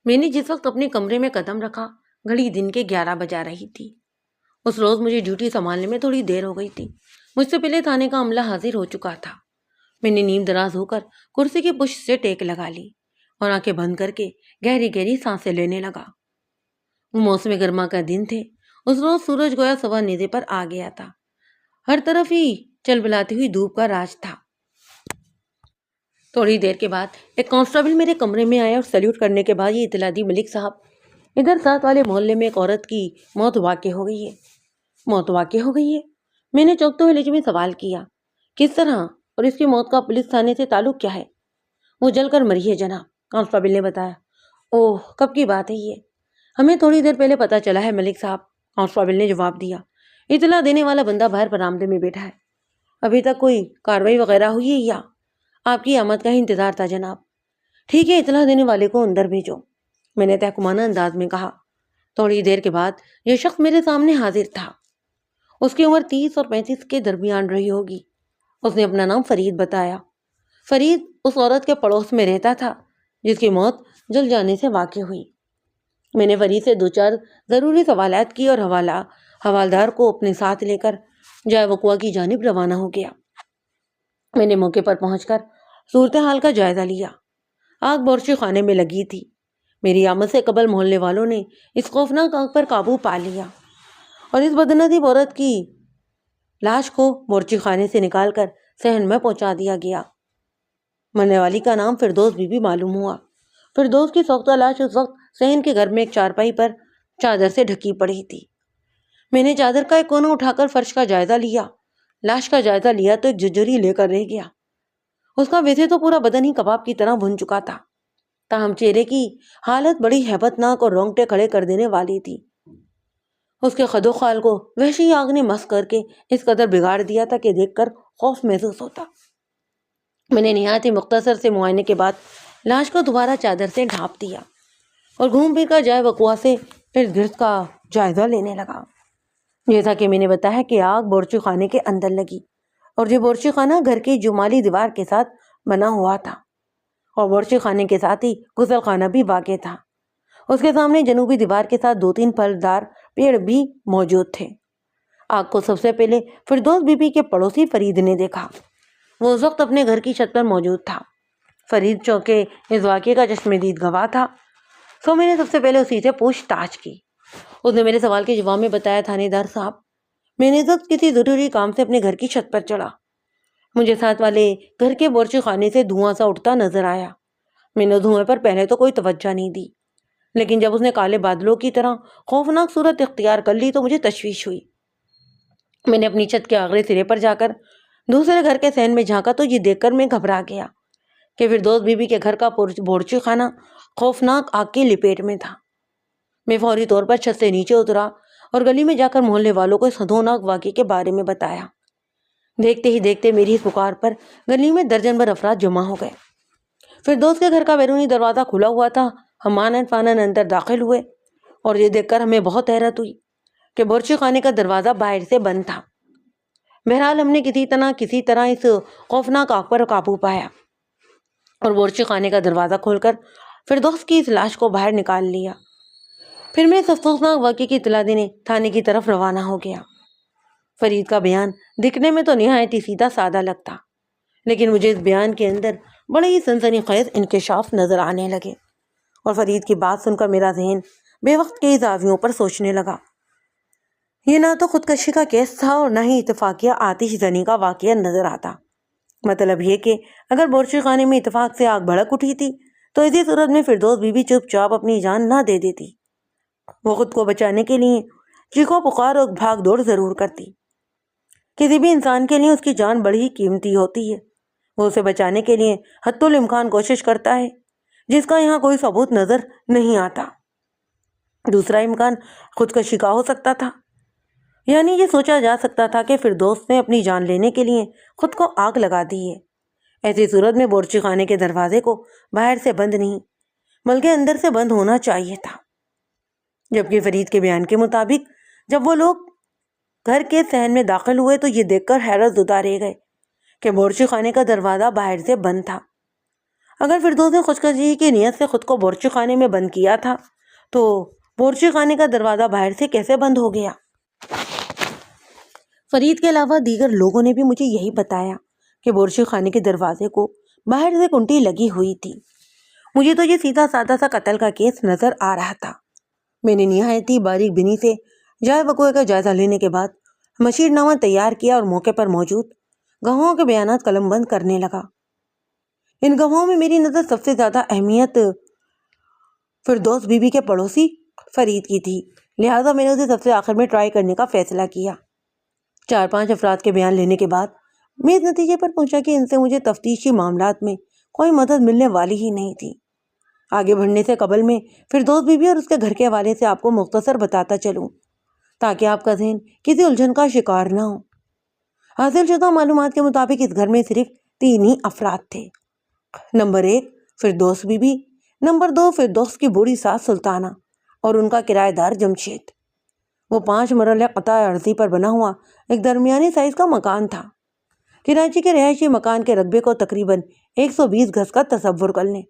میں نے جس وقت اپنے کمرے میں قدم رکھا گھڑی دن کے 11 بجا رہی تھی۔ اس روز مجھے ڈیوٹی سنبھالنے میں تھوڑی دیر ہو گئی تھی۔ مجھ سے پہلے تھانے کا عملہ حاضر ہو چکا تھا۔ میں نے نیم دراز ہو کر کرسی کی پشت سے ٹیک لگا لی اور آنکھیں بند کر کے گہری گہری سانسیں لینے لگا۔ وہ موسم گرما کا دن تھے۔ اس روز سورج گویا صبح نیزے پر آ گیا تھا۔ ہر طرف ہی چل بلاتی ہوئی دھوپ کا راج تھا۔ تھوڑی دیر کے بعد ایک کانسٹیبل میرے کمرے میں آیا اور سیلیوٹ کرنے کے بعد یہ اطلاع دی، ملک صاحب ادھر ساتھ والے محلے میں ایک عورت کی موت واقع ہو گئی ہے۔ موت واقع ہو گئی ہے؟ میں نے چونکتے ہوئے لہجے میں سوال کیا۔ کس طرح؟ اور اس کی موت کا پولیس تھانے سے تعلق کیا ہے؟ وہ جل کر مری ہے جناب، کانسٹیبل نے بتایا۔ اوہ، کب کی بات ہے یہ؟ ہمیں تھوڑی دیر پہلے پتہ چلا ہے ملک صاحب، کانسٹیبل نے جواب دیا۔ اطلاع دینے والا بندہ باہر برآمدے میں بیٹھا ہے۔ ابھی تک کوئی کارروائی وغیرہ ہوئی ہے یا؟ آپ کی آمد کا ہی انتظار تھا جناب۔ ٹھیک ہے، اطلاع دینے والے کو اندر بھیجو، میں نے تحکمانہ انداز میں کہا۔ تھوڑی دیر کے بعد یہ شخص میرے سامنے حاضر تھا۔ اس کی عمر 30 اور 35 کے درمیان رہی ہوگی۔ اس نے اپنا نام فرید بتایا۔ فرید اس عورت کے پڑوس میں رہتا تھا جس کی موت جل جانے سے واقع ہوئی۔ میں نے فرید سے 2-4 ضروری سوالات کی اور حوالدار کو اپنے ساتھ لے کر جائے وقوع کی جانب روانہ ہو گیا۔ میں نے موقع پر پہنچ کر صورتحال کا جائزہ لیا۔ آگ بورچی خانے میں لگی تھی۔ میری آمد سے قبل محلے والوں نے اس خوفناک آگ پر قابو پا لیا اور اس بدنصیب عورت کی لاش کو بورچی خانے سے نکال کر صحن میں پہنچا دیا گیا۔ مرنے والی کا نام فردوس بی بی معلوم ہوا۔ فردوس کی سوختہ لاش اس وقت صحن کے گھر میں ایک چارپائی پر چادر سے ڈھکی پڑی تھی۔ میں نے چادر کا ایک کونا اٹھا کر فرش کا جائزہ لیا۔ لاش کا جائزہ لیا تو ایک جھرجھری لے کر رہ گیا۔ اس کا ویسے تو پورا بدن ہی کباب کی طرح بھن چکا تھا، تاہم چہرے کی حالت بڑی ہیبت ناک اور رونگٹے کھڑے کر دینے والی تھی۔ اس کے خد و خال کو وحشی آگ نے مس کر کے اس قدر بگاڑ دیا تھا کہ دیکھ کر خوف محسوس ہوتا۔ میں نے نہایت ہی مختصر سے معائنے کے بعد لاش کو دوبارہ چادر سے ڈھانپ دیا اور گھوم پھر کر جائے وقوع سے ارد گرد کا جائزہ لینے لگا۔ جیسا کہ میں نے بتایا کہ آگ بورچی خانے کے اندر لگی اور یہ بورچی خانہ گھر کی جمالی دیوار کے ساتھ بنا ہوا تھا اور بورچی خانے کے ساتھ ہی غسل خانہ بھی واقع تھا۔ اس کے سامنے جنوبی دیوار کے ساتھ 2-3 پھلدار پیڑ بھی موجود تھے۔ آگ کو سب سے پہلے فردوس بی بی کے پڑوسی فرید نے دیکھا۔ وہ اس وقت اپنے گھر کی چھت پر موجود تھا۔ فرید چونکہ اس واقعے کا چشم دید گواہ تھا، سو میں نے سب سے پہلے اسی سے پوچھ تاچھ کی۔ اس نے میرے سوال کے جواب میں بتایا، تھانے دار صاحب، میں نے جب کسی ضروری کام سے اپنے گھر کی چھت پر چڑھا، مجھے ساتھ والے گھر کے بورچی خانے سے دھواں سا اٹھتا نظر آیا۔ میں نے دھوئیں پر پہلے تو کوئی توجہ نہیں دی، لیکن جب اس نے کالے بادلوں کی طرح خوفناک صورت اختیار کر لی تو مجھے تشویش ہوئی۔ میں نے اپنی چھت کے آخری سرے پر جا کر دوسرے گھر کے صحن میں جھانکا تو یہ دیکھ کر میں گھبرا گیا کہ فردوس بی بی کے گھر کا بورچی خانہ خوفناک آگ کی لپیٹ میں تھا۔ میں فوری طور پر چھت سے نیچے اترا اور گلی میں جا کر محلے والوں کو اس ہولناک واقعے کے بارے میں بتایا۔ دیکھتے ہی دیکھتے میری اس پکار پر گلی میں درجن بھر افراد جمع ہو گئے۔ فردوس کے گھر کا بیرونی دروازہ کھلا ہوا تھا۔ ہم آنن فانن اندر داخل ہوئے اور یہ دیکھ کر ہمیں بہت حیرت ہوئی کہ بورچی خانے کا دروازہ باہر سے بند تھا۔ بہرحال ہم نے کسی طرح اس خوفناک آگ پر قابو پایا اور بورچی خانے کا دروازہ کھول کر فردوس کی اس لاش کو باہر نکال لیا۔ پھر میں اس افسوسناک واقعے کی اطلاع دینے تھانے کی طرف روانہ ہو گیا۔ فرید کا بیان دکھنے میں تو نہایت ہی سیدھا سادہ لگتا، لیکن مجھے اس بیان کے اندر بڑے ہی سنسنی خیز انکشاف نظر آنے لگے اور فرید کی بات سن کر میرا ذہن بے وقت کے زاویوں پر سوچنے لگا۔ یہ نہ تو خودکشی کا کیس تھا اور نہ ہی اتفاقیہ آتش زنی کا واقعہ نظر آتا۔ مطلب یہ کہ اگر بورچی خانے میں اتفاق سے آگ بھڑک اٹھی تھی تو اسی صورت میں فردوس بی بی چپ چاپ اپنی جان نہ دے دیتی۔ وہ خود کو بچانے کے لیے چیخو پکار اور بھاگ دوڑ ضرور کرتی۔ کسی بھی انسان کے لیے اس کی جان بڑی ہی قیمتی ہوتی ہے۔ وہ اسے بچانے کے لیے حتی الامکان کوشش کرتا ہے، جس کا یہاں کوئی ثبوت نظر نہیں آتا۔ دوسرا امکان خودکشی کا ہو سکتا تھا، یعنی یہ سوچا جا سکتا تھا کہ فردوس نے اپنی جان لینے کے لیے خود کو آگ لگا دی ہے۔ ایسی صورت میں بورچی خانے کے دروازے کو باہر سے بند نہیں بلکہ اندر سے بند ہونا چاہیے تھا، جبکہ فرید کے بیان کے مطابق جب وہ لوگ گھر کے صحن میں داخل ہوئے تو یہ دیکھ کر حیرت زدہ رہ گئے کہ بورچی خانے کا دروازہ باہر سے بند تھا۔ اگر فردوس نے خودکشی کی نیت سے خود کو بورچی خانے میں بند کیا تھا تو بورچی خانے کا دروازہ باہر سے کیسے بند ہو گیا؟ فرید کے علاوہ دیگر لوگوں نے بھی مجھے یہی بتایا کہ بورچی خانے کے دروازے کو باہر سے کنٹی لگی ہوئی تھی۔ مجھے تو یہ سیدھا سادہ سا قتل کا کیس نظر آ رہا تھا۔ میں نے نہایت باریک بینی سے جائے وقوع کا جائزہ لینے کے بعد مشیر نامہ تیار کیا اور موقع پر موجود گواہوں کے بیانات قلم بند کرنے لگا۔ ان گواہوں میں میری نظر سب سے زیادہ اہمیت فردوس بی بی کے پڑوسی فرید کی تھی، لہٰذا میں نے اسے سب سے آخر میں ٹرائی کرنے کا فیصلہ کیا۔ 4-5 افراد کے بیان لینے کے بعد میں اس نتیجے پر پہنچا کہ ان سے مجھے تفتیشی معاملات میں کوئی مدد ملنے والی ہی نہیں تھی۔ آگے بڑھنے سے قبل میں فردوس بی بی اور اس کے گھر کے حوالے سے آپ کو مختصر بتاتا چلوں تاکہ آپ کا ذہن کسی الجھن کا شکار نہ ہو۔ حاصل شدہ معلومات کے مطابق اس گھر میں صرف 3 ہی افراد تھے۔ Number 1 Firdaus Bibi, number 2 Firdaus کی بوڑھی ساس سلطانہ اور ان کا کرایہ دار جمشید۔ وہ 5 مرلہ قطع عرضی پر بنا ہوا ایک درمیانی سائز کا مکان تھا۔ کراچی کے رہائشی مکان کے رقبے کو تقریباً 120 گز کا تصور کر لیں۔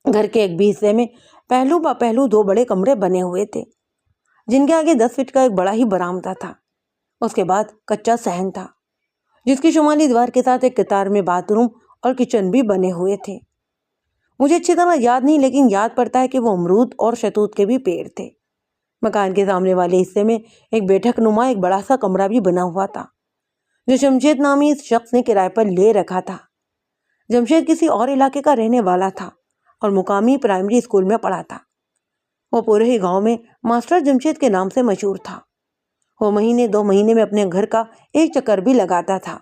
گھر کے ایک بھی حصے میں پہلو با پہلو 2 بڑے کمرے بنے ہوئے تھے جن کے آگے 10 فٹ کا ایک بڑا ہی برآمدہ تھا۔ اس کے بعد کچا صحن تھا جس کی شمالی دیوار کے ساتھ ایک قطار میں باتھ روم اور کچن بھی بنے ہوئے تھے۔ مجھے اچھی طرح یاد نہیں، لیکن یاد پڑتا ہے کہ وہ امرود اور شہتوت کے بھی پیڑ تھے۔ مکان کے سامنے والے حصے میں ایک بیٹھک نما ایک بڑا سا کمرہ بھی بنا ہوا تھا جو جمشید نامی اس شخص نے کرائے پر لے رکھا تھا۔ جمشید کسی اور علاقے کا رہنے والا تھا اور مقامی پرائمری اسکول میں پڑھا تھا۔ وہ پورے ہی گاؤں میں ماسٹر جمشید کے نام سے مشہور تھا۔ وہ مہینے 2 مہینے میں اپنے گھر کا ایک چکر بھی لگاتا تھا۔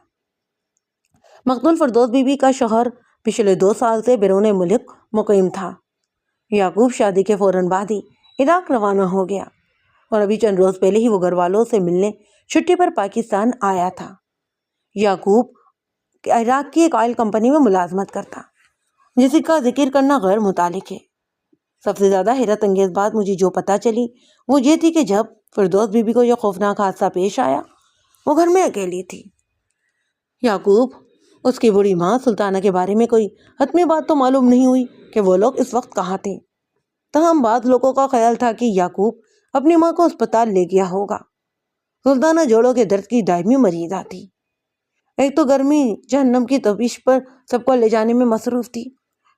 مقتول فردوس بی بی کا شوہر پچھلے 2 سال سے بیرون ملک مقیم تھا۔ یعقوب شادی کے فوراً بعد ہی عراق روانہ ہو گیا اور ابھی چند روز پہلے ہی وہ گھر والوں سے ملنے چھٹی پر پاکستان آیا تھا۔ یعقوب عراق کی ایک آئل کمپنی میں ملازمت کرتا جس کا ذکر کرنا غیر متعلق ہے۔ سب سے زیادہ حیرت انگیز بات مجھے جو پتہ چلی وہ یہ تھی کہ جب فردوس بی بی کو یہ خوفناک حادثہ پیش آیا وہ گھر میں اکیلی تھی۔ یعقوب، اس کی بڑی ماں سلطانہ کے بارے میں کوئی حتمی بات تو معلوم نہیں ہوئی کہ وہ لوگ اس وقت کہاں تھے، تاہم بعض لوگوں کا خیال تھا کہ یعقوب اپنی ماں کو اسپتال لے گیا ہوگا۔ سلطانہ جوڑوں کے درد کی دائمی مریضہ تھی۔ ایک تو گرمی جہنم کی تپش پر سب کو لے جانے میں مصروف تھی،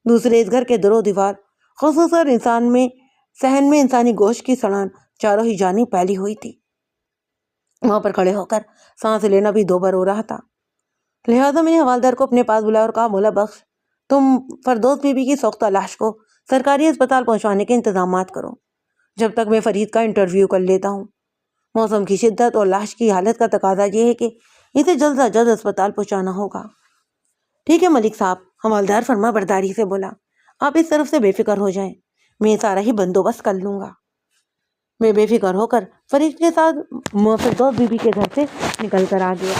دوسرے اس گھر کے در و دیوار خصوصاً صحن میں انسانی گوشت کی سڑان چاروں ہی جانب پھیلی ہوئی تھی۔ وہاں پر کھڑے ہو کر سانس لینا بھی دوبر ہو رہا تھا، لہٰذا میں نے حوالدار کو اپنے پاس بلایا اور کہا، مولا بخش، تم فردوس بی بی کی سوختہ لاش کو سرکاری اسپتال پہنچوانے کے انتظامات کرو جب تک میں فرید کا انٹرویو کر لیتا ہوں۔ موسم کی شدت اور لاش کی حالت کا تقاضا یہ ہے کہ اسے جلد از جلد اسپتال پہنچانا ہوگا۔ ٹھیک ہے ملک صاحب، حوالدار فرما برداری سے بولا، آپ اس طرف سے بے فکر ہو جائیں، میں سارا ہی بندوبست کر لوں گا۔ میں بے فکر ہو کر فرید کے ساتھ فردوس بی بی کے گھر سے نکل کر آ گیا۔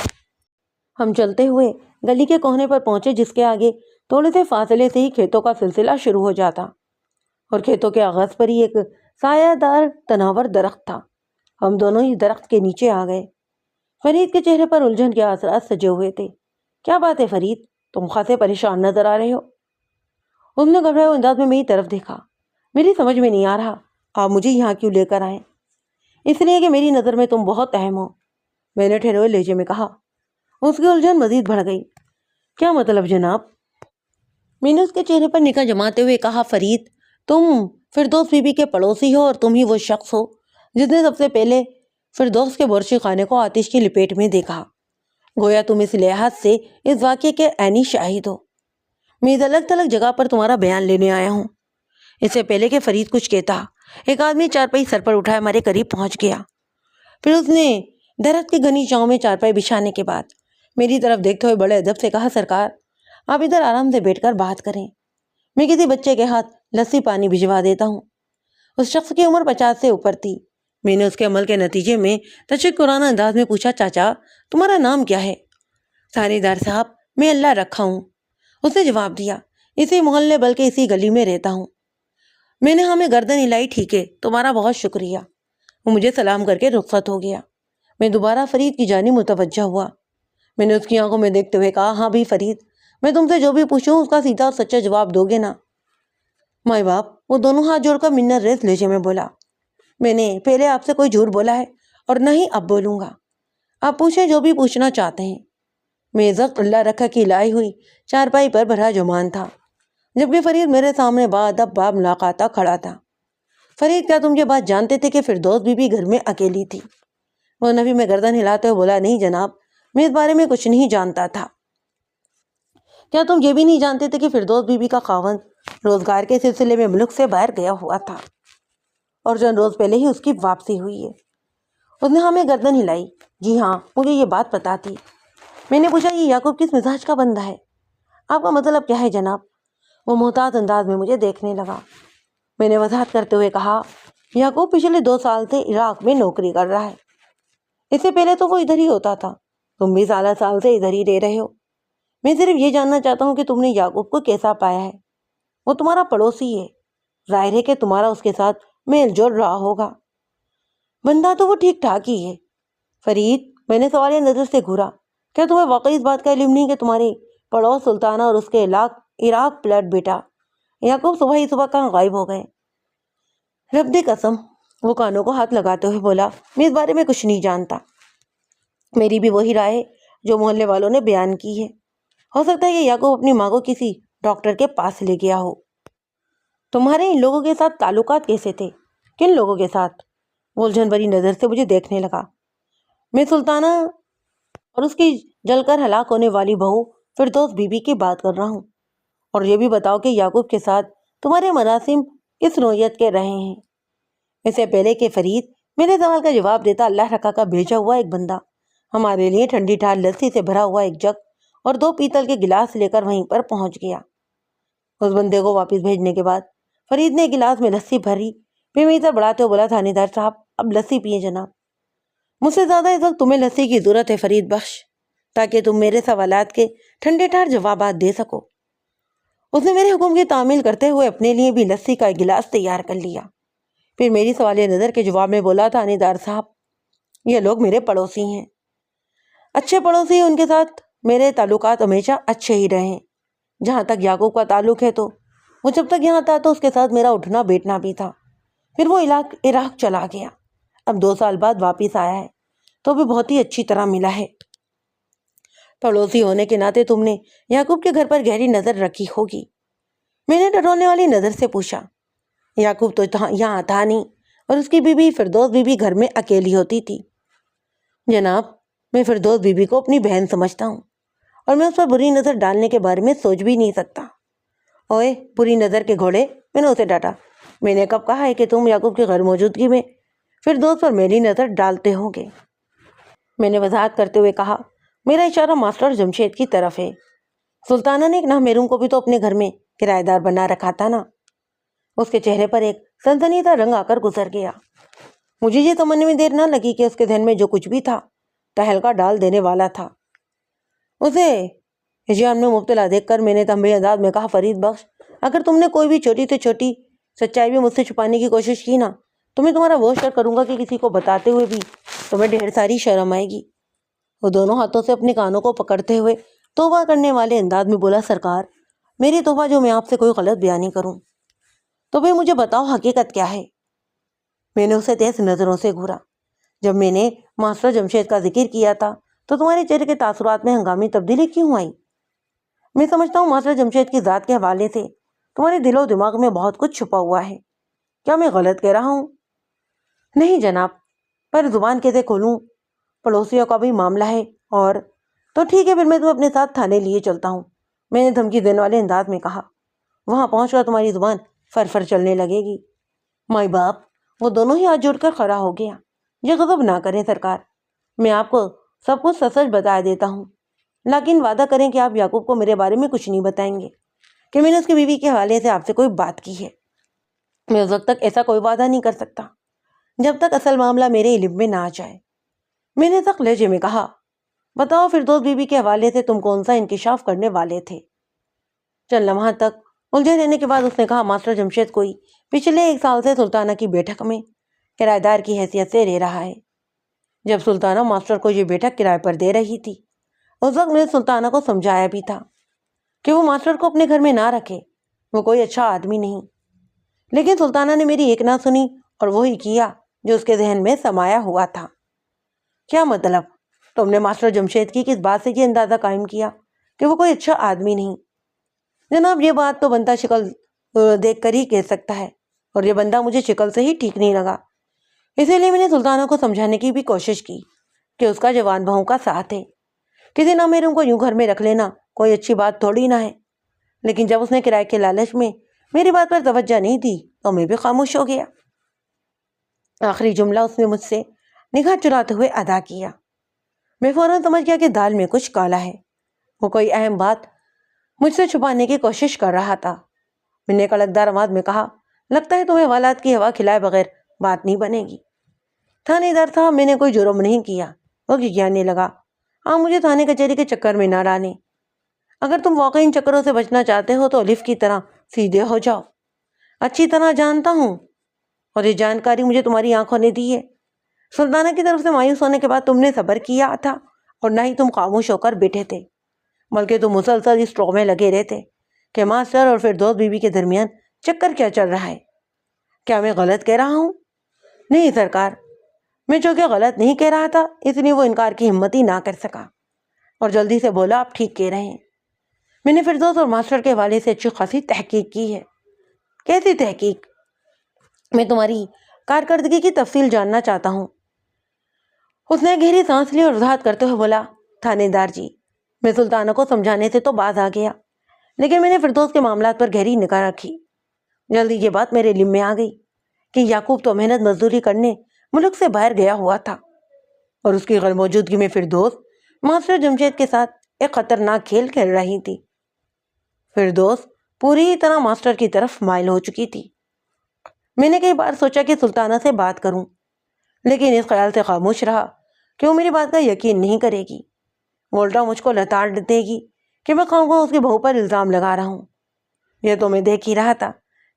ہم چلتے ہوئے گلی کے کونے پر پہنچے جس کے آگے تھوڑے سے فاصلے سے ہی کھیتوں کا سلسلہ شروع ہو جاتا اور کھیتوں کے آغاز پر ہی ایک سایہ دار تناور درخت تھا۔ ہم دونوں ہی درخت کے نیچے آ گئے۔ فرید کے چہرے پر الجھن کے اثرات سجے ہوئے تھے۔ کیا بات ہے فرید، تم خاصے پریشان نظر آ رہے ہو؟ اس نے گھبرائے انداز میں میری طرف دیکھا۔ میری سمجھ میں نہیں آ رہا آپ مجھے یہاں کیوں لے کر آئے؟ اس لیے کہ میری نظر میں تم بہت اہم ہو، میں نے ٹھہرے ہوئے لہجے میں کہا۔ اس کی الجھن مزید بڑھ گئی۔ کیا مطلب جناب؟ میں نے اس کے چہرے پر نگاہ جماتے ہوئے کہا، فرید، تم فردوس بی بی کے پڑوسی ہو اور تم ہی وہ شخص ہو جس نے سب سے پہلے فردوس کے بورچی خانے کو آتش کی لپیٹ میں دیکھا۔ گویا تم اس لحاظ سے اس واقعے کے عینی شاہد ہو۔ میں اس الگ تھلگ جگہ پر تمہارا بیان لینے آیا ہوں۔ اس سے پہلے کہ فرید کچھ کہتا، ایک آدمی چارپائی سر پر اٹھائے ہمارے قریب پہنچ گیا۔ پھر اس نے درخت کی گھنی چھاؤں میں چارپائی بچھانے کے بعد میری طرف دیکھتے ہوئے بڑے ادب سے کہا، سرکار آپ ادھر آرام سے بیٹھ کر بات کریں، میں کسی بچے کے ہاتھ لسی پانی بھجوا دیتا ہوں۔ اس شخص کی عمر 50 سے اوپر تھی۔ میں نے اس کے عمل کے نتیجے میں تشکرانہ انداز میں پوچھا، چاچا تمہارا نام کیا ہے؟ تھانے دار صاحب، میں اللہ رکھا ہوں، اس نے جواب دیا، اسی محلے بلکہ اسی گلی میں رہتا ہوں۔ میں نے ہمیں گردن ہلائی، ٹھیک ہے، تمہارا بہت شکریہ۔ وہ مجھے سلام کر کے رخصت ہو گیا۔ میں دوبارہ فرید کی جانب متوجہ ہوا۔ میں نے اس کی آنکھوں میں دیکھتے ہوئے کہا، ہاں بھی فرید، میں تم سے جو بھی پوچھوں اس کا سیدھا اور سچا جواب دو گے نا؟ مائی باپ وہ دونوں ہاتھ جوڑ کر منت ریس لہجے میں بولا، میں نے پہلے آپ سے کوئی جھوٹ بولا ہے اور نہ ہی اب بولوں گا۔ آپ پوچھیں جو بھی پوچھنا چاہتے ہیں۔ میں ضبط اللہ رکھا کی لائی ہوئی چارپائی پر بھرا جمان تھا، جبکہ فرید میرے سامنے باادب با ملاقاتہ کھڑا تھا۔ فرید کیا تم یہ بات جانتے تھے کہ فردوس بی بی گھر میں اکیلی تھی؟ وہ نبی میں گردن ہلاتے ہوئے بولا، نہیں جناب، میں اس بارے میں کچھ نہیں جانتا تھا۔ کیا تم یہ بھی نہیں جانتے تھے کہ فردوس بی بی کا خاوند روزگار کے سلسلے میں ملک سے باہر گیا ہوا تھا اور چند روز پہلے ہی اس کی واپسی ہوئی ہے؟ اس نے ہمیں گردن ہلائی۔ جی ہاں، مجھے یہ بات پتا تھی۔ میں نے پوچھا، یہ یعقوب کس مزاج کا بندہ ہے؟ آپ کا مطلب کیا ہے جناب؟ وہ محتاط انداز میں مجھے دیکھنے لگا۔ میں نے وضاحت کرتے ہوئے کہا، یعقوب پچھلے 2 سال سے عراق میں نوکری کر رہا ہے۔ اس سے پہلے تو وہ ادھر ہی ہوتا تھا۔ تم بھی سالہ سال سے ادھر ہی رہ رہے ہو۔ میں صرف یہ جاننا چاہتا ہوں کہ تم نے یعقوب کو کیسا پایا ہے؟ وہ تمہارا پڑوسی ہے، ظاہر ہے کہ تمہارا اس کے ساتھ میل جول رہا ہوگا۔ بندہ تو وہ ٹھیک ٹھاک ہی ہے۔ فرید، میں نے سوالیہ نظر سے گھورا، کیا تمہیں واقعی اس بات کا علم نہیں کہ تمہاری پڑوس سلطانہ اور اس کے عراق پلٹ بیٹا یعقوب صبح ہی صبح کہاں غائب ہو گئے؟ رب دی قسم، وہ کانوں کو ہاتھ لگاتے ہوئے بولا، میں اس بارے میں کچھ نہیں جانتا۔ میری بھی وہی رائے ہے جو محلے والوں نے بیان کی ہے۔ ہو سکتا ہے کہ یعقوب اپنی ماں کو کسی ڈاکٹر کے پاس لے گیا ہو۔ تمہارے ان لوگوں کے ساتھ تعلقات کیسے تھے؟ کن لوگوں کے ساتھ؟ وہ الجھن بھری نظر سے مجھے دیکھنے لگا۔ میں سلطانہ اور اس کی جل کر ہلاک ہونے والی بہو فردوس بی بی کی بات کر رہا ہوں۔ اور یہ بھی بتاؤ کہ یعقوب کے ساتھ تمہارے مراسم کس نوعیت کے رہے ہیں؟ اس سے پہلے کہ فرید میرے سوال کا جواب دیتا، اللہ رکھا کا بھیجا ہوا ایک بندہ ہمارے لیے ٹھنڈی ٹھار لسی سے بھرا ہوا ایک جگ اور 2 پیتل کے گلاس لے کر وہیں پر پہنچ گیا۔ اس بندے کو واپس بھیجنے کے بعد فرید نے گلاس میں لسی بھری، پھر میری طرف بڑھاتے ہوئے بولا، تھانے دار صاحب اب لسی پیئے جناب۔ مجھ سے زیادہ اس وقت تمہیں لسی کی ضرورت ہے فرید بخش، تاکہ تم میرے سوالات کے ٹھنڈے ٹھار جوابات دے سکو۔ اس نے میرے حکم کی تعمیل کرتے ہوئے اپنے لیے بھی لسی کا ایک گلاس تیار کر لیا، پھر میری سوالیہ نظر کے جواب میں بولا، تھانے دار صاحب یہ لوگ میرے پڑوسی ہیں، اچھے پڑوسی، ان کے ساتھ میرے تعلقات ہمیشہ اچھے ہی رہے ہیں۔ جہاں تک یعقوب کا تعلق ہے تو وہ جب تک یہاں تھا تو اس کے ساتھ میرا اٹھنا بیٹھنا بھی تھا، پھر وہ عراق چلا گیا، اب 2 سال بعد واپس آیا ہے تو بھی بہت ہی اچھی طرح ملا ہے۔ پڑوسی ہونے کے ناطے تم نے یعقوب کے گھر پر گہری نظر رکھی ہوگی۔ میں نے ڈرانے والی نظر سے پوچھا، یعقوب تو یہاں تھا نہیں اور اس کی بیوی فردوس بی بی گھر میں اکیلی ہوتی تھی۔ جناب، میں فردوس بی بی کو اپنی بہن سمجھتا ہوں اور میں اس پر بری نظر ڈالنے کے بارے میں سوچ بھی نہیں سکتا۔ اوئے بری نظر کے گھوڑے، میں نے اسے ڈانٹا، میں نے کب کہا ہے کہ تم یعقوب کی غیر موجودگی میں فردوس پر میلی نظر ڈالتے ہوں گے؟ میں نے وضاحت کرتے ہوئے کہا، میرا اشارہ ماسٹر جمشید کی طرف ہے۔ سلطانہ نے ایک نامحروم کو بھی تو اپنے گھر میں کرایہ دار بنا رکھا تھا نا۔ اس کے چہرے پر ایک سنسنیدہ رنگ آ کر گزر گیا۔ مجھے یہ سمجھنے میں دیر نہ لگی کہ اس کے ذہن میں جو کچھ بھی تھا تہلکہ ڈال دینے والا تھا۔ اسے ہجوم میں مبتلا دیکھ کر میں نے تنبیہ انداز میں کہا، فرید بخش، اگر تم نے کوئی بھی چھوٹی سے چھوٹی سچائی بھی مجھ سے چھپانے کی کوشش کی نا تو میں تمہارا وہ شر کروں گا کہ کسی کو بتاتے ہوئے بھی تمہیں ڈھیر ساری شرم آئے گی۔ وہ دونوں ہاتھوں سے اپنے کانوں کو پکڑتے ہوئے توبہ کرنے والے انداز میں بولا، سرکار میری توبہ جو میں آپ سے کوئی غلط بیانی کروں، تو پھر مجھے بتاؤ حقیقت کیا ہے؟ میں نے اسے تیز نظروں سے گھورا۔ جب میں نے ماسٹر جمشید کا ذکر کیا تھا تو تمہارے چہرے کے تاثرات میں ہنگامی تبدیلی کیوں آئی؟ میں سمجھتا ہوں ماسٹر جمشید کی ذات کے حوالے سے تمہارے دل و دماغ میں بہت کچھ چھپا ہوا ہے۔ کیا میں غلط کہہ رہا ہوں؟ نہیں جناب، پر زبان کیسے کھولوں؟ پڑوسیوں کا بھی معاملہ ہے، اور تو ٹھیک ہے، پھر میں تمہیں اپنے ساتھ تھانے لیے چلتا ہوں، میں نے دھمکی دینے والے انداز میں کہا۔ وہاں پہنچ کر تمہاری زبان فرفر چلنے لگے گی۔ مائی باپ، وہ دونوں ہی ہاتھ جوڑ کر کھڑا ہو گیا۔ یہ غضب نہ کریں سرکار، میں آپ کو سب کچھ سچ سچ بتا دیتا ہوں، لیکن وعدہ کریں کہ آپ یعقوب کو میرے بارے میں کچھ نہیں بتائیں گے کہ میں نے اس کی بیوی کے حوالے سے آپ سے کوئی بات کی ہے۔ میں اس وقت تک ایسا کوئی وعدہ نہیں کر سکتا جب تک اصل معاملہ میرے علم میں نہ آ جائے۔ میں نے سخت لہجے میں کہا، بتاؤ فردوس بی بی کے حوالے سے تم کون سا انکشاف کرنے والے تھے؟ چند لمحہ تک الجھے رہنے کے بعد اس نے کہا، ماسٹر جمشید کوئی پچھلے 1 سال سے سلطانہ کی بیٹھک میں کرایہ دار کی حیثیت سے رہ رہا ہے۔ جب سلطانہ ماسٹر کو یہ بیٹھک کرائے پر دے رہی تھی اس وقت میں نے سلطانہ کو سمجھایا بھی تھا کہ وہ ماسٹر کو اپنے گھر میں نہ رکھے، وہ کوئی اچھا آدمی نہیں۔ لیکن سلطانہ نے میری ایک نہ سنی اور وہی کیا جو اس کے ذہن میں سمایا ہوا تھا۔ کیا مطلب؟ تم نے ماسٹر جمشید کی کس بات سے یہ اندازہ قائم کیا کہ وہ کوئی اچھا آدمی نہیں؟ جناب یہ بات تو بندہ شکل دیکھ کر ہی کہہ سکتا ہے، اور یہ بندہ مجھے شکل سے ہی ٹھیک نہیں لگا۔ اسی لیے میں نے سلطانہ کو سمجھانے کی بھی کوشش کی کہ اس کا جوان بہو کا ساتھ ہے، کسی نہ میروں کو یوں گھر میں رکھ لینا کوئی اچھی بات تھوڑی نہ ہے۔ لیکن جب اس نے کرائے کے لالچ میں میری بات پر توجہ نہیں دی تو میں بھی خاموش ہو گیا۔ آخری جملہ اس نے مجھ سے نگاہ چراتے ہوئے ادا کیا۔ میں فوراً سمجھ گیا کہ دال میں کچھ کالا ہے، وہ کوئی اہم بات مجھ سے چھپانے کی کوشش کر رہا تھا۔ میں نے کڑکدار آواز میں کہا، لگتا ہے تمہیں حوالات کی ہوا کھلائے بغیر بات نہیں بنے گی۔ تھانے دار صاحب، میں نے کوئی جرم نہیں کیا، وہ گھگیانے لگا۔ آپ مجھے تھانے کچہری کے چکر میں نہ ڈالیں۔ اگر تم واقعی ان چکروں سے بچنا چاہتے ہو تو الف کی طرح سیدھے ہو جاؤ۔ اچھی طرح جانتا ہوں، اور یہ جانکاری مجھے تمہاری آنکھوں نے دی ہے۔ سلطانہ کی طرف سے مایوس ہونے کے بعد تم نے صبر کیا تھا، اور نہ ہی تم خاموش ہو کر بیٹھے تھے، بلکہ تم مسلسل اس ٹرو میں لگے رہتے کہ ماسٹر اور فردوس بیوی کے درمیان چکر کیا چل رہا ہے۔ کیا میں غلط کہہ رہا ہوں؟ نہیں سرکار، میں چونکہ غلط نہیں کہہ رہا تھا اس لیے وہ انکار کی ہمت ہی نہ کر سکا، اور جلدی سے بولا، آپ ٹھیک کہہ رہے ہیں۔ میں نے فردوس اور ماسٹر کے حوالے سے اچھی خاصی تحقیق کی ہے۔ کیسی تحقیق؟ میں تمہاری کارکردگی کی تفصیل جاننا چاہتا ہوں۔ اس نے گہری سانس لی اور وضاحت کرتے ہوئے بولا، تھانے دار جی، میں سلطانہ کو سمجھانے سے تو باز آ گیا، لیکن میں نے فردوس کے معاملات پر گہری نگاہ رکھی۔ جلدی یہ بات میرے علم میں آ گئی کہ یعقوب تو محنت مزدوری کرنے ملک سے باہر گیا ہوا تھا، اور اس کی غیر موجودگی میں فردوس ماسٹر جمشید کے ساتھ ایک خطرناک کھیل کھیل رہی تھی۔ فردوس پوری طرح ماسٹر کی طرف مائل ہو چکی تھی۔ میں نے کئی بار سوچا کہ سلطانہ سے بات کروں، لیکن اس خیال سے خاموش رہا کہ وہ میری بات کا یقین نہیں کرے گی، وہ الٹا مجھ کو لتاڑ دے گی کہ میں خواہ اس کی بہو پر الزام لگا رہا ہوں۔ یہ تو میں دیکھ ہی رہا تھا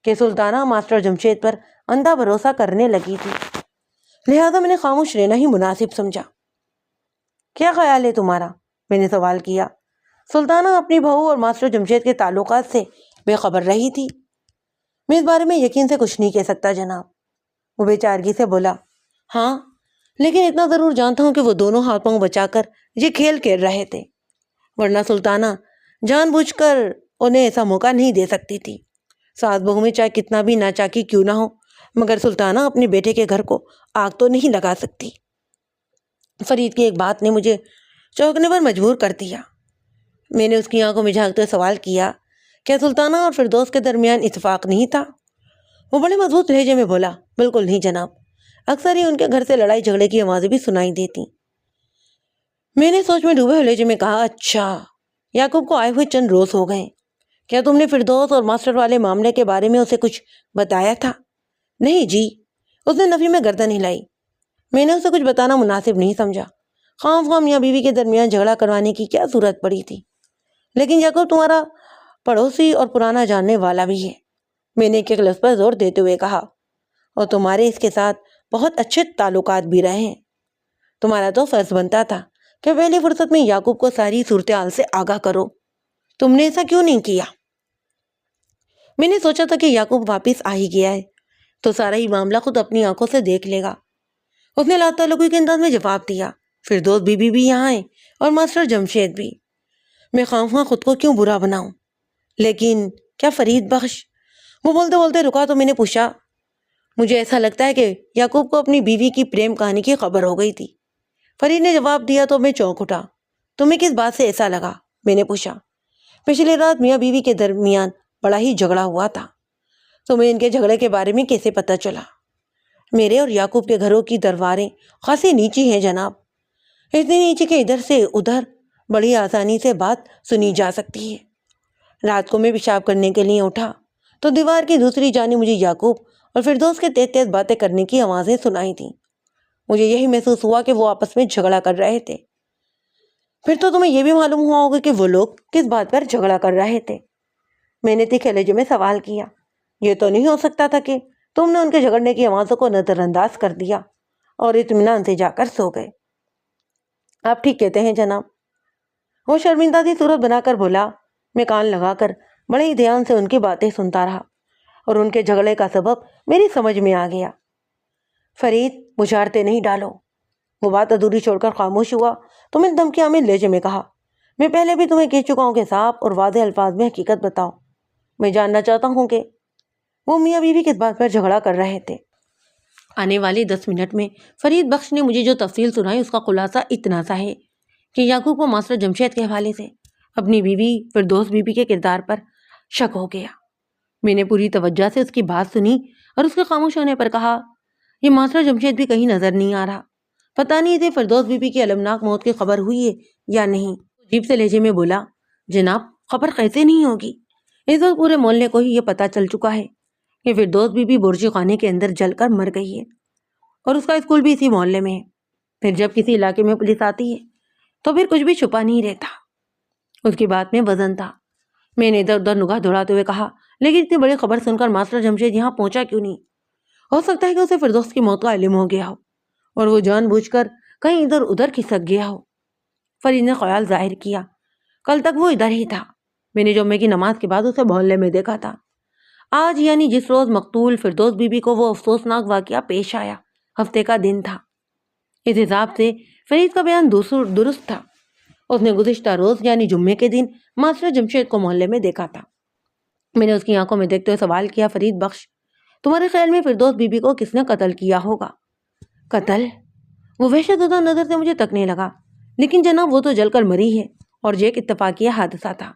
کہ سلطانہ ماسٹر جمشید پر اندھا بھروسہ کرنے لگی تھی، لہذا میں نے خاموش رہنا ہی مناسب سمجھا۔ کیا خیال ہے تمہارا؟ میں نے سوال کیا۔ سلطانہ اپنی بہو اور ماسٹر جمشید کے تعلقات سے بے خبر رہی تھی۔ میں اس بارے میں یقین سے کچھ نہیں کہہ سکتا جناب، وہ بے چارگی سے بولا۔ ہاں، لیکن اتنا ضرور جانتا ہوں کہ وہ دونوں ہاتھ پاؤں بچا کر یہ کھیل کھیل رہے تھے، ورنہ سلطانہ جان بوجھ کر انہیں ایسا موقع نہیں دے سکتی تھی۔ ساس بہو میں چاہے کتنا بھی ناچاکی کیوں نہ ہو، مگر سلطانہ اپنے بیٹے کے گھر کو آگ تو نہیں لگا سکتی۔ فرید کی ایک بات نے مجھے چونکنے پر مجبور کر دیا۔ میں نے اس کی آنکھوں میں جھانکتے ہوئے سوال کیا، کیا سلطانہ اور فردوس کے درمیان اتفاق نہیں تھا؟ وہ بڑے مضبوط لہجے میں بولا، بالکل نہیں جناب، اکثر ہی ان کے گھر سے لڑائی جھگڑے کی آوازیں بھی سنائی دیتی۔ میں نے سوچ میں ڈوبے ہوئے لہجے میں کہا، اچھا، یعقوب کو آئے ہوئے چند روز ہو گئے، کیا تم نے فردوس اور ماسٹر والے معاملے کے بارے میں اسے کچھ بتایا تھا؟ نہیں جی، اس نے نفی میں گردن ہلائی۔ میں نے اسے کچھ بتانا مناسب نہیں سمجھا، خواہ خواہ میاں بیوی کے درمیان جھگڑا کروانے کی کیا ضرورت پڑی تھی؟ لیکن یعقوب تمہارا پڑوسی اور پرانا جاننے والا بھی ہے، میں نے ایک لفظ پر زور دیتے ہوئے کہا، اور تمہارے اس کے ساتھ بہت اچھے تعلقات بھی رہے ہیں۔ تمہارا تو فرض بنتا تھا کہ پہلی فرصت میں یعقوب کو ساری صورتحال سے آگاہ کرو، تم نے ایسا کیوں نہیں کیا؟ میں نے سوچا تھا کہ یعقوب واپس آ ہی گیا ہے تو سارا ہی معاملہ خود اپنی آنکھوں سے دیکھ لے گا۔ اس نے لا تعلقی کے انداز میں جواب دیا، فردوس بی بی بھی یہاں ہے اور ماسٹر جمشید بھی، میں خواہ خود کو کیوں برا بناؤں؟ لیکن کیا فرید بخش؟ وہ بولتے بولتے رکا تو میں نے پوچھا، مجھے ایسا لگتا ہے کہ یعقوب کو اپنی بیوی کی پریم کہانی کی خبر ہو گئی تھی۔ فرید نے جواب دیا تو میں چونک اٹھا۔ تمہیں کس بات سے ایسا لگا؟ میں نے پوچھا۔ پچھلی رات میاں بیوی کے درمیان بڑا ہی جھگڑا ہوا تھا، تمہیں ان کے جھگڑے کے بارے میں کیسے پتہ چلا؟ میرے اور یعقوب کے گھروں کی دیواریں خاصی نیچی ہیں جناب، اتنی نیچی کہ ادھر سے ادھر بڑی آسانی سے بات سنی جا سکتی ہے۔ رات کو میں پیشاب کرنے کے لیے اٹھا تو دیوار کی دوسری جانب مجھے یعقوب اور فردوس کے تیز تیز باتیں کرنے کی آوازیں سنائی تھیں۔ مجھے یہی محسوس ہوا کہ وہ آپس میں جھگڑا کر رہے تھے۔ پھر تو تمہیں یہ بھی معلوم ہوا ہوگا کہ وہ لوگ کس بات پر جھگڑا کر رہے تھے؟ میں نے تیکھے لہجے میں سوال کیا۔ یہ تو نہیں ہو سکتا تھا کہ تم نے ان کے جھگڑنے کی آوازوں کو نظر انداز کر دیا اور اطمینان سے جا کر سو گئے۔ آپ ٹھیک کہتے ہیں جناب، وہ شرمندہ سی صورت بنا کر بولا، میں کان لگا کر بڑے ہی دھیان سے ان کی باتیں سنتا رہا اور ان کے جھگڑے کا سبب میری سمجھ میں آ گیا۔ فرید، بشارتیں نہیں ڈالو۔ وہ بات ادھوری چھوڑ کر خاموش ہوا تو میں دھمکی آمیز لہجے میں کہا، میں پہلے بھی تمہیں کہہ چکا ہوں کہ صاف اور واضح الفاظ میں حقیقت بتاؤ۔ میں جاننا چاہتا ہوں کہ وہ میاں بیوی کس بات پر جھگڑا کر رہے تھے۔ آنے والے 10 منٹ میں فرید بخش نے مجھے جو تفصیل سنائی اس کا خلاصہ اتنا سا ہے کہ یعقوب کو ماسٹر جمشید کے حوالے سے اپنی بیوی فردوس بیوی کے کردار پر شک ہو گیا۔ میں نے پوری توجہ سے اس کی بات سنی اور اس کے خاموش ہونے پر کہا، یہ ماسٹر جمشید بھی کہیں نظر نہیں آ رہا۔ پتہ نہیں تھے فردوس بیوی کی المناک موت کی خبر ہوئی ہے یا نہیں۔ عجیب سے لہجے میں بولا، جناب خبر کیسے نہیں ہوگی؟ اس وقت پورے محلے کو ہی یہ پتہ چل چکا ہے کہ فردوس بیوی بورچی خانے کے اندر جل کر مر گئی ہے اور اس کا اسکول بھی اسی محلے میں ہے۔ پھر جب کسی علاقے میں پولیس آتی ہے تو پھر کچھ بھی چھپا نہیں رہتا۔ اس کی بات میں وزن تھا۔ میں نے ادھر ادھر نگاہ دوڑاتے ہوئے کہا، لیکن اتنی بڑی خبر سن کر ماسٹر جمشید یہاں پہنچا کیوں نہیں؟ ہو سکتا ہے کہ اسے فردوس کی موت کا علم ہو گیا ہو اور وہ جان بوجھ کر کہیں ادھر ادھر کھسک گیا ہو۔ فرید نے خیال ظاہر کیا، کل تک وہ ادھر ہی تھا۔ میں نے جمعے کی نماز کے بعد اسے محلے میں دیکھا تھا۔ آج یعنی جس روز مقتول فردوس بیوی کو وہ افسوسناک واقعہ پیش آیا، ہفتے کا دن تھا۔ اس حساب سے فرید کا بیان درست تھا۔ اس نے گزشتہ روز یعنی جمعے کے دن ماسٹر جمشید کو محلے میں دیکھا تھا۔ میں نے اس کی آنکھوں میں دیکھتے ہوئے سوال کیا، فرید بخش، تمہارے خیال میں فردوس بیوی کو کس نے قتل کیا ہوگا؟ قتل؟ وہ وحشت زدہ نظر سے مجھے تکنے لگا۔ لیکن جناب وہ تو جل کر مری ہے اور یہ ایک اتفاقیہ حادثہ تھا۔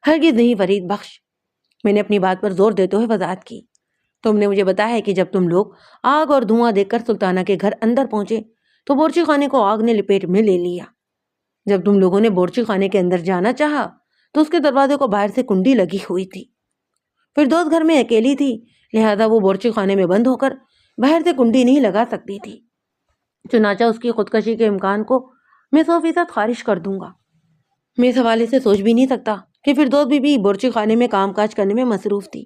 ہرگز نہیں فرید بخش، میں نے اپنی بات پر زور دیتے ہوئے وضاحت کی۔ تم نے مجھے بتایا ہے کہ جب تم لوگ آگ اور دھواں دیکھ کر سلطانہ کے گھر اندر پہنچے تو بورچی خانے کو آگ نے لپیٹ میں لے لیا۔ جب تم لوگوں نے بورچی خانے کے اندر جانا چاہا تو اس کے دروازے کو باہر سے کنڈی لگی ہوئی تھی۔ فردوس گھر میں اکیلی تھی، لہذا وہ بورچی خانے میں بند ہو کر باہر سے کنڈی نہیں لگا سکتی تھی۔ چنانچہ اس کی خودکشی کے امکان کو میں 100% خارج کر دوں گا۔ میں اس حوالے سے سوچ بھی نہیں سکتا کہ فردوس بیوی بورچی خانے میں کام کاج کرنے میں مصروف تھی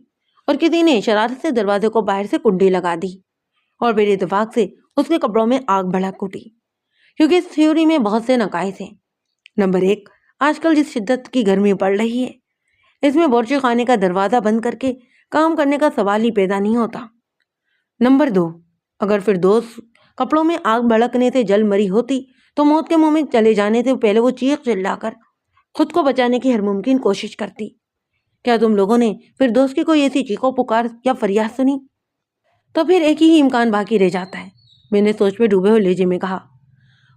اور کسی نے شرارت سے دروازے کو باہر سے کنڈی لگا دی اور پھر اتفاق سے اس کے کپڑوں میں آگ بھڑک اٹھی، کیونکہ اس تھیوری میں بہت سے نقائص ہیں۔ نمبر 1، آج کل جس شدت کی گرمی پڑ رہی ہے اس میں بورچی خانے کا دروازہ بند کر کے کام کرنے کا سوال ہی پیدا نہیں ہوتا۔ نمبر 2، اگر فردوس کپڑوں میں آگ بھڑکنے سے جل مری ہوتی تو موت کے منہ میں چلے جانے سے پہلے وہ چیخ چلا کر خود کو بچانے کی ہر ممکن کوشش کرتی۔ کیا تم لوگوں نے فردوس کی کوئی ایسی چیخو پکار یا فریاد سنی؟ تو پھر ایک ہی امکان باقی رہ جاتا ہے، میں نے سوچ میں ڈوبے ہوئے لہجے میں کہا۔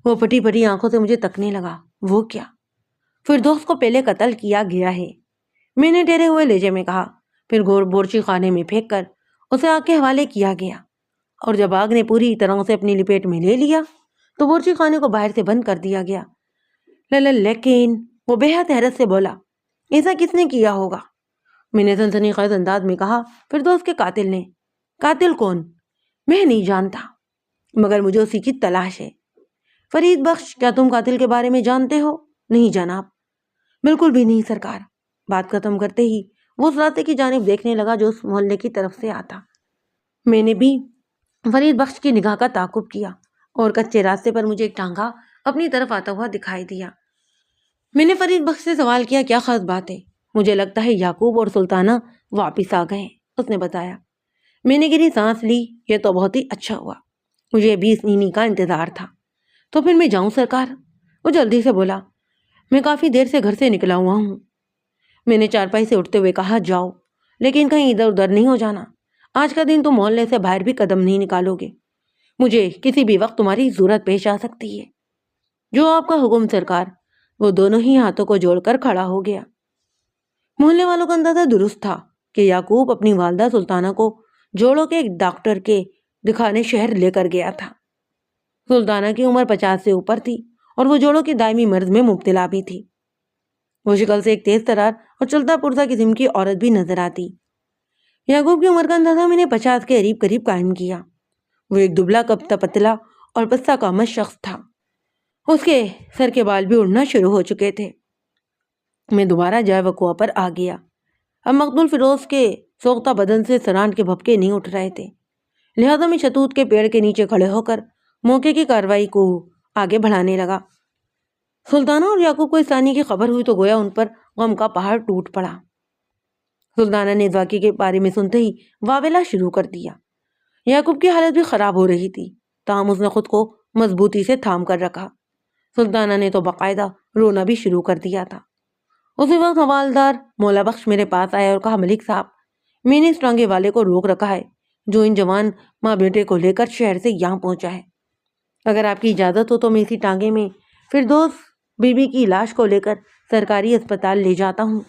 وہ پھٹی پھٹی آنکھوں سے مجھے تکنے لگا۔ وہ کیا؟ فردوس کو پہلے قتل کیا گیا ہے، میں نے ڈرے ہوئے لہجے میں کہا۔ پھر بورچی خانے میں پھینک کر اسے آگ کے حوالے کیا گیا اور جب آگ نے پوری طرح سے اپنی لپیٹ میں لے لیا تو بورچی خانے کو باہر سے بند کر دیا گیا۔ لیکن وہ بے حد حیرت سے بولا، ایسا کس نے کیا ہوگا؟ میں نے سنسنی خیز انداز میں کہا، فردوس کے قاتل نے۔ قاتل کون؟ میں نہیں جانتا، مگر مجھے اسی کی تلاش ہے۔ فرید بخش، کیا تم قاتل کے بارے میں جانتے ہو؟ نہیں جناب، بالکل بھی نہیں سرکار۔ بات ختم کرتے ہی وہ اس راستے کی جانب دیکھنے لگا جو اس محلے کی طرف سے آتا۔ میں نے بھی فرید بخش کی نگاہ کا تعاقب کیا اور کچے راستے پر مجھے ایک ٹانگا اپنی طرف آتا ہوا دکھائی دیا۔ میں نے فرید بخش سے سوال کیا، کیا خاص بات ہے؟ مجھے لگتا ہے یعقوب اور سلطانہ واپس آ گئے، اس نے بتایا۔ میں نے گہری سانس لی، یہ تو بہت ہی اچھا ہوا، مجھے 20 نیمی کا انتظار تھا۔ تو پھر میں جاؤں سرکار؟ وہ جلدی سے بولا، میں کافی دیر سے گھر سے نکلا ہوا ہوں۔ میں نے چارپائی سے اٹھتے ہوئے کہا، جاؤ لیکن کہیں ادھر ادھر نہیں ہو جانا، آج کا دن تم محلے سے باہر بھی قدم نہیں نکالو گے، مجھے کسی بھی وقت تمہاری ضرورت پیش آ سکتی ہے۔ جو آپ کا حکم سرکار۔ وہ دونوں ہی ہاتھوں کو جوڑ کر کھڑا ہو گیا۔ محلے والوں کا اندازہ درست تھا کہ یعقوب اپنی والدہ سلطانہ کو جوڑوں کے ایک ڈاکٹر کے دکھانے شہر لے کر گیا تھا۔ سلطانہ کی عمر 50 سے اوپر تھی اور وہ جوڑوں کی دائمی مرض میں مبتلا بھی تھی۔ وہ شکل سے ایک تیز ترار اور چلتا پرزا قسم کی عورت بھی نظر آتی۔ یعقوب کی عمر کا اندازہ میں نے 50 کے قریب قائم کیا۔ وہ ایک دبلا کپتا پتلا اور پستہ کامت شخص تھا۔ اس کے سر کے بال بھی اڑنا شروع ہو چکے تھے۔ میں دوبارہ جائے وقوع پر آ گیا۔ اب مقتول فیروز کے سوختہ بدن سے سرانٹ کے بھپکے نہیں اٹھ رہے تھے، لہذا میں شتوت کے پیڑ کے نیچے کھڑے ہو کر موقع کی کارروائی کو آگے بڑھانے لگا۔ سلطانہ اور یعقوب کو اس ثانی کی خبر ہوئی تو گویا ان پر غم کا پہاڑ ٹوٹ پڑا۔ سلطانہ نے اس واقعے کے بارے میں سنتے ہی واویلا شروع کر دیا۔ یعقوب کی حالت بھی خراب ہو رہی تھی، تاہم اس نے خود کو مضبوطی سے تھام کر رکھا۔ سلطانہ نے تو باقاعدہ رونا بھی شروع کر دیا تھا۔ اسی وقت حوالدار مولا بخش میرے پاس آیا اور کہا، ملک صاحب، میں نے اس ٹانگے والے کو روک رکھا ہے جو ان جوان ماں بیٹے کو لے کر شہر سے یہاں پہنچا ہے۔ اگر آپ کی اجازت ہو تو میں اسی ٹانگے میں فردوس بی بی کی لاش کو لے کر سرکاری اسپتال لے جاتا ہوں۔